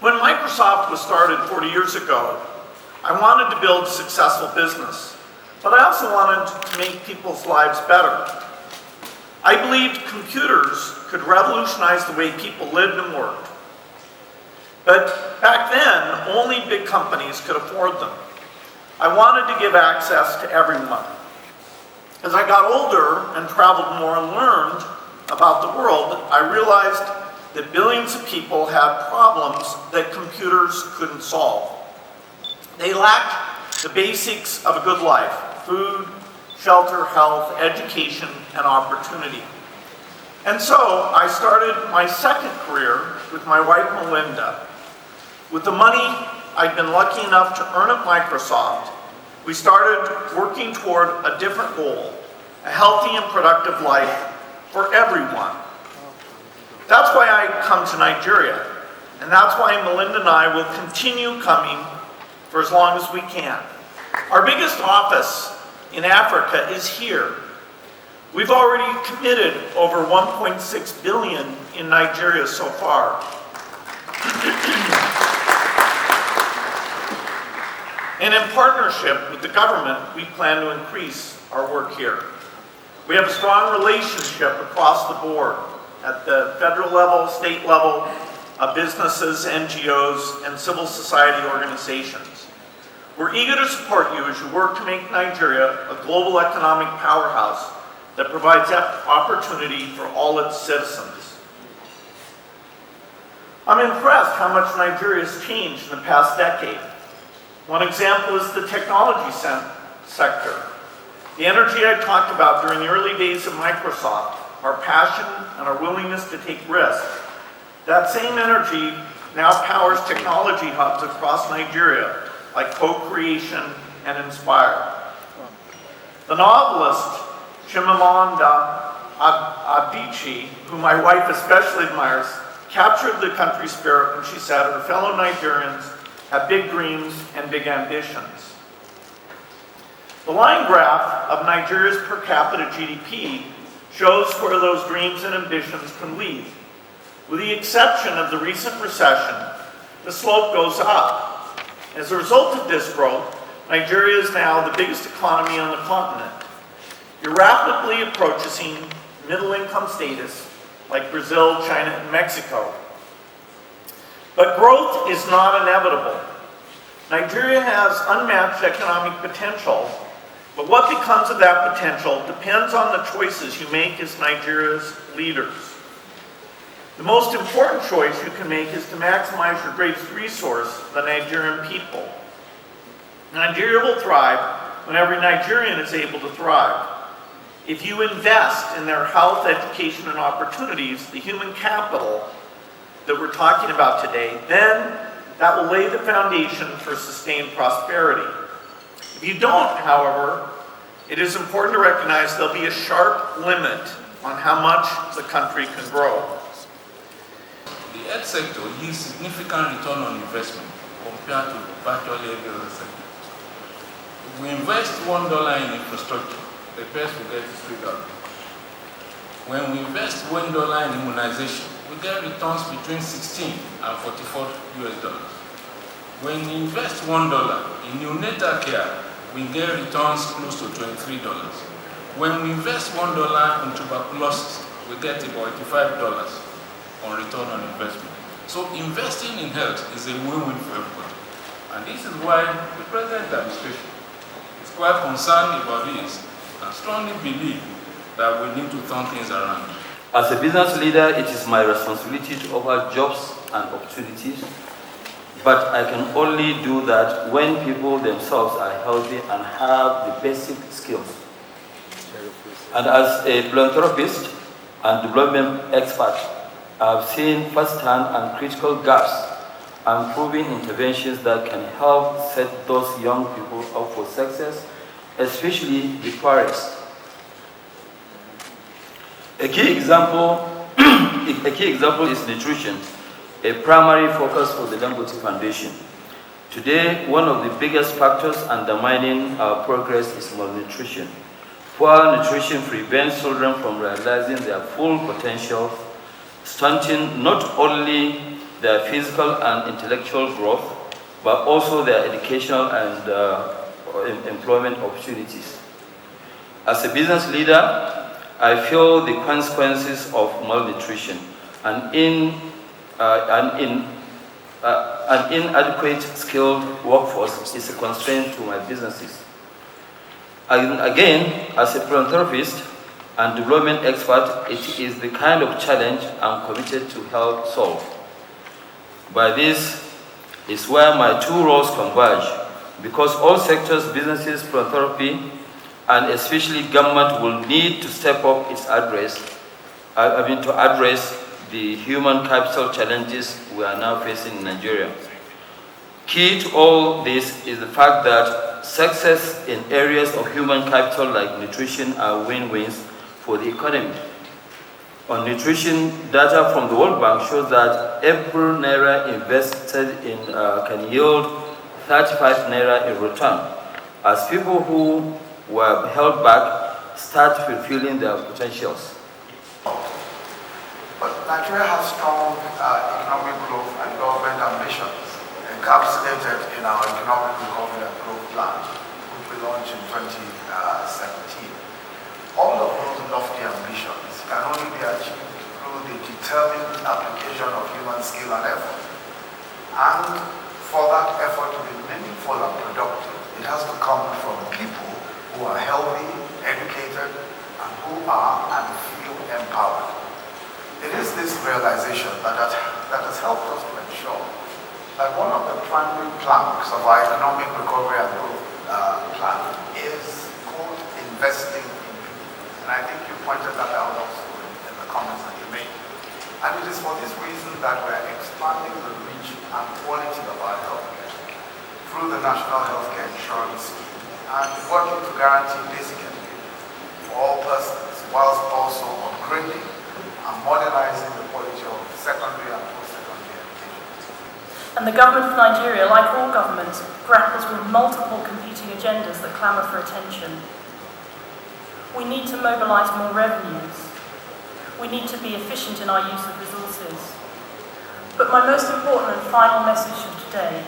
When Microsoft was started 40 years ago, I wanted to build a successful business, but I also wanted to make people's lives better. I believed computers could revolutionize the way people lived and worked. But back then, only big companies could afford them. I wanted to give access to everyone. As I got older and traveled more and learned about the world, I realized that billions of people had problems that computers couldn't solve. They lacked the basics of a good life: food, shelter, health, education, and opportunity. And so I started my second career with my wife, Melinda. With the money I'd been lucky enough to earn at Microsoft, we started working toward a different goal: a healthy and productive life for everyone. That's why I come to Nigeria, and that's why Melinda and I will continue coming for as long as we can. Our biggest office in Africa is here. We've already committed over 1.6 billion in Nigeria so far. And in partnership with the government, we plan to increase our work here. We have a strong relationship across the board at the federal level, state level, businesses, NGOs, and civil society organizations. We're eager to support you as you work to make Nigeria a global economic powerhouse that provides opportunity for all its citizens. I'm impressed how much Nigeria has changed in the past decade. One example is the technology sector. The energy I talked about during the early days of Microsoft, our passion and our willingness to take risks, that same energy now powers technology hubs across Nigeria, like Co-Creation and Inspire. The novelist Chimamanda Adichie, who my wife especially admires, captured the country's spirit when she said her fellow Nigerians have big dreams and big ambitions. The line graph of Nigeria's per capita GDP shows where those dreams and ambitions can lead. With the exception of the recent recession, the slope goes up. As a result of this growth, Nigeria is now the biggest economy on the continent. You're rapidly approaching middle-income status like Brazil, China, and Mexico. But growth is not inevitable. Nigeria has unmatched economic potential, but what becomes of that potential depends on the choices you make as Nigeria's leaders. The most important choice you can make is to maximize your greatest resource, the Nigerian people. Nigeria will thrive when every Nigerian is able to thrive. If you invest in their health, education, and opportunities, the human capital that we're talking about today, then that will lay the foundation for sustained prosperity. If you don't, however, it is important to recognize there'll be a sharp limit on how much the country can grow. The health sector yields significant return on investment compared to virtually every other sector. If we invest $1 in infrastructure, the best we get is $3. When we invest $1 in immunization, we get returns between 16 and 44 US dollars. When we invest $1 in neonatal care, we get returns close to $23. When we invest $1 in tuberculosis, we get about $85 on return on investment. So investing in health is a win-win for everybody. And this is why the present administration is quite concerned about this and strongly believe that we need to turn things around. As a business leader, it is my responsibility to offer jobs and opportunities, but I can only do that when people themselves are healthy and have the basic skills. And as a philanthropist and development expert, I've seen firsthand and critical gaps and proven interventions that can help set those young people up for success, especially the poorest. A key example is nutrition, a primary focus for the Dangote Foundation. Today, one of the biggest factors undermining our progress is malnutrition. Poor nutrition prevents children from realizing their full potential, stunting not only their physical and intellectual growth, but also their educational and employment opportunities. As a business leader, I feel the consequences of malnutrition and an inadequate skilled workforce is a constraint to my businesses. And again, as a philanthropist and development expert, it is the kind of challenge I'm committed to help solve. But this is where my two roles converge, because all sectors, businesses, philanthropy, and especially government will need to step up to address the human capital challenges we are now facing in Nigeria. Key to all this is the fact that success in areas of human capital like nutrition are win-wins for the economy. On nutrition, data from the World Bank shows that every naira invested in can yield 35 naira in return, as people who were held back start fulfilling their potentials. But Nigeria has strong economic growth and government ambitions encapsulated in our Economic Recovery and Growth Plan, which we launched in 2017. All of those lofty ambitions can only be achieved through the determined application of human skill and effort. And for that effort to be meaningful and productive, it has to come from people who are healthy, educated, and who are and feel empowered. It is this realization that has helped us to ensure that one of the primary planks of our Economic Recovery and Growth Plan is called investing in people. And I think you pointed that out also in the comments that you made. And it is for this reason that we're expanding the reach and quality of our healthcare through the National Healthcare Insurance Scheme and working to guarantee basic education for all persons, whilst also upgrading and modernizing the quality of secondary and post-secondary education. And the government of Nigeria, like all governments, grapples with multiple competing agendas that clamour for attention. We need to mobilise more revenues. We need to be efficient in our use of resources. But my most important and final message of today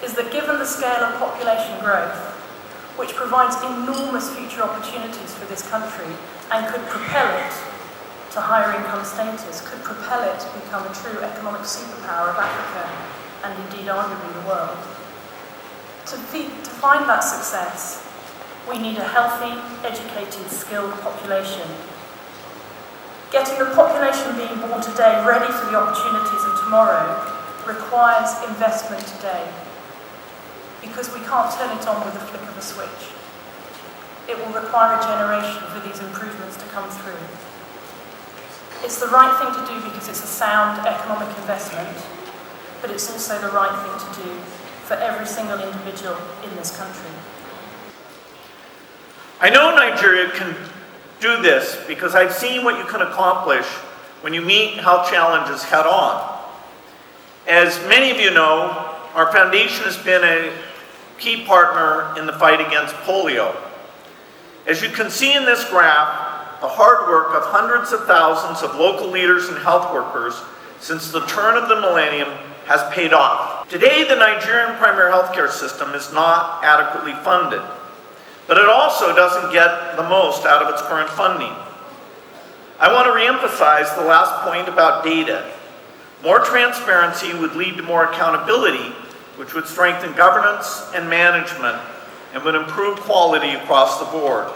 is that given the scale of population growth, which provides enormous future opportunities for this country and could propel it to higher income status, could propel it to become a true economic superpower of Africa and indeed arguably the world. To find that success, we need a healthy, educated, skilled population. Getting the population being born today ready for the opportunities of tomorrow requires investment today, because we can't turn it on with a flick of a switch. It will require a generation for these improvements to come through. It's the right thing to do because it's a sound economic investment, but it's also the right thing to do for every single individual in this country. I know Nigeria can do this because I've seen what you can accomplish when you meet health challenges head on. As many of you know, our foundation has been a key partner in the fight against polio. As you can see in this graph, the hard work of hundreds of thousands of local leaders and health workers since the turn of the millennium has paid off. Today, the Nigerian primary healthcare system is not adequately funded, but it also doesn't get the most out of its current funding. I want to reemphasize the last point about data. More transparency would lead to more accountability, which would strengthen governance and management and would improve quality across the board.